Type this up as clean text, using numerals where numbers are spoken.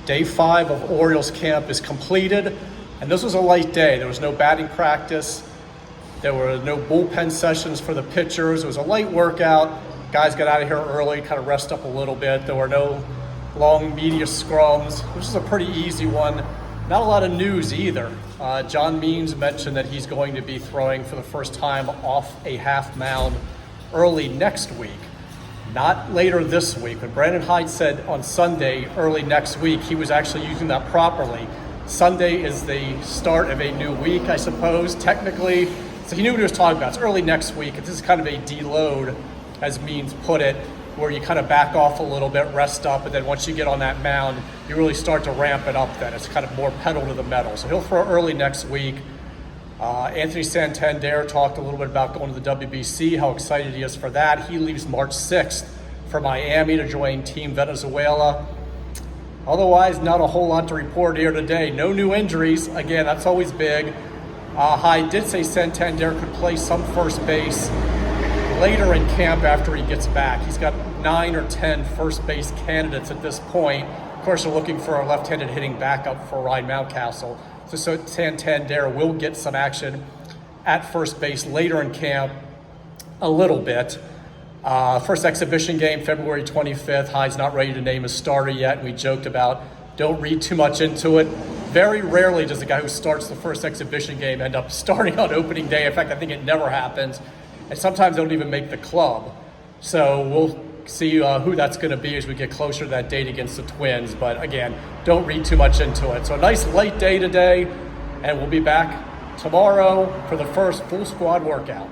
Day 5 of Orioles camp is completed, and this was a light day. There was no batting practice. There were no bullpen sessions for the pitchers. It was a light workout. Guys got out of here early, kind of rest up a little bit. There were no long media scrums. This is a pretty easy one. Not a lot of news either. John Means mentioned that he's going to be throwing for the first time off a half mound early next week, not later this week. When Brandon Hyde said on Sunday, early next week, he was actually using that properly. Sunday is the start of a new week, I suppose, technically. So he knew what he was talking about. It's early next week. This is kind of a deload, as Means put it, where you kind of back off a little bit, rest up, and then once you get on that mound, you really start to ramp it up then. It's kind of more pedal to the metal. So he'll throw early next week. Anthony Santander talked a little bit about going to the WBC, how excited he is for that. He leaves March 6th for Miami to join Team Venezuela. Otherwise, not a whole lot to report here today. No new injuries. Again, that's always big. Hyde did say Santander could play some first base later in camp after he gets back. He's got 9 or 10 first base candidates at this point. Of course, they're looking for a left-handed hitting backup for Ryan Mountcastle. So Santander will get some action at first base later in camp a little bit. First exhibition game, February 25th. Hyde's not ready to name a starter yet. We joked about don't read too much into it. Very rarely does the guy who starts the first exhibition game end up starting on opening day. In fact, I think it never happens. And sometimes they don't even make the club. So we'll see who that's going to be as we get closer to that date against the Twins. But again, don't read too much into it. So a nice late day today, and we'll be back tomorrow for the first full squad workout.